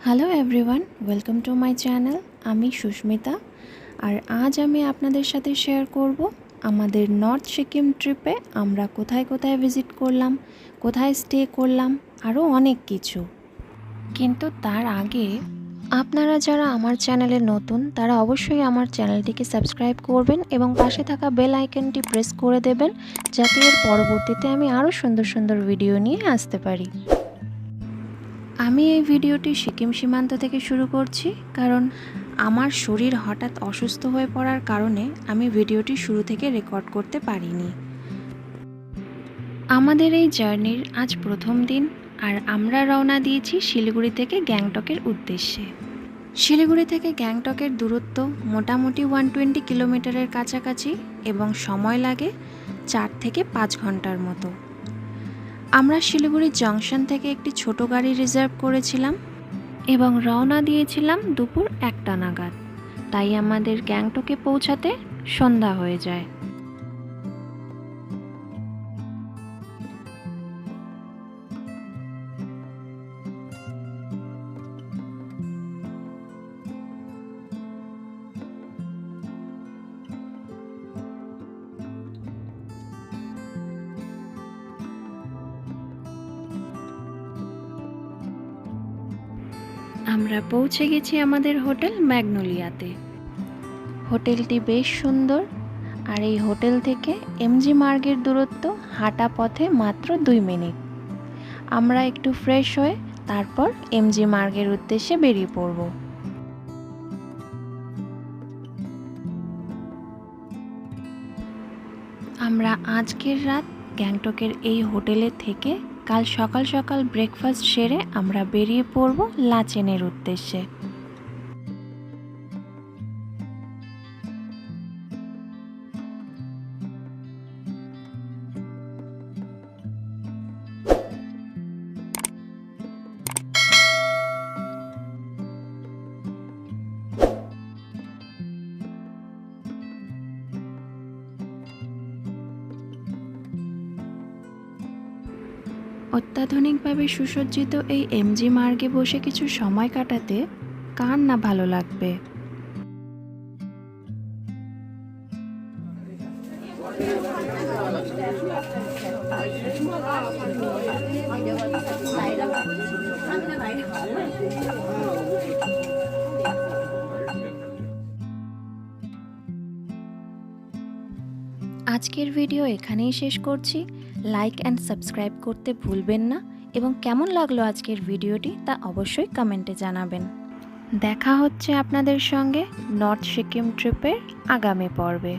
Hello everyone, welcome to my channel. আমি সুস্মিতা, আর আজ আমি আপনাদের সাথে শেয়ার করব আমাদের নর্থ সিকিম ট্রিপে আমরা কোথায় কোথায় ভিজিট করলাম, কোথায় স্টে করলাম, আরও অনেক কিছু। কিন্তু তার আগে আপনারা যারা আমার চ্যানেলে নতুন তারা অবশ্যই আমার চ্যানেলটিকে সাবস্ক্রাইব করবেন এবং পাশে থাকা বেল আইকনটি প্রেস করে দেবেন, যাতে এর পরবর্তীতে আমি আরও সুন্দর সুন্দর ভিডিও নিয়ে আসতে পারি। আমি এই ভিডিওটি সিকিম সীমান্ত থেকে শুরু করছি, কারণ আমার শরীর হঠাৎ অসুস্থ হয়ে পড়ার কারণে আমি ভিডিওটি শুরু থেকে রেকর্ড করতে পারিনি। আমাদের এই জার্নির আজ প্রথম দিন, আর আমরা রওনা দিয়েছি শিলিগুড়ি থেকে গ্যাংটকের উদ্দেশ্যে। শিলিগুড়ি থেকে গ্যাংটকের দূরত্ব মোটামুটি 120 কিলোমিটারের কাছাকাছি এবং সময় লাগে 4 থেকে 5 ঘন্টার মতো। আমরা শিলিগুড়ি জংশন থেকে একটি ছোট গাড়ি রিজার্ভ করেছিলাম এবং রওনা দিয়েছিলাম দুপুর 1টা নাগাদ, তাই আমাদের গ্যাংটকে পৌঁছাতে সন্ধ্যা হয়ে যায়। আমরা পৌঁছে গেছি আমাদের হোটেল ম্যাগনোলিয়াতে। হোটেলটি বেশ সুন্দর, আর এই হোটেল থেকে এমজি মার্গের দূরত্ব হাঁটা পথে মাত্র 2 মিনিট। আমরা একটু ফ্রেশ হয়ে তারপর এমজি মার্গের উদ্দেশ্যে বেরিয়ে পড়ব। আমরা আজকের রাত গ্যাংটকের এই হোটেলে থেকে কাল সকাল সকাল ব্রেকফাস্ট সেরে আমরা বেরিয়ে পড়ব লাচেনের উদ্দেশ্যে। অত্যাধুনিকভাবে সুসজ্জিত এই এমজি মার্গে বসে কিছু সময় কাটাতে কার না ভালো লাগবে। আজকের ভিডিও এখানেই শেষ করছি। লাইক অ্যান্ড সাবস্ক্রাইব করতে ভুলবেন না, এবং কেমন লাগলো আজকের ভিডিওটি তা অবশ্যই কমেন্টে জানাবেন। দেখা হচ্ছে আপনাদের সঙ্গে নর্থ সিকিম ট্রিপের আগামী পর্বে।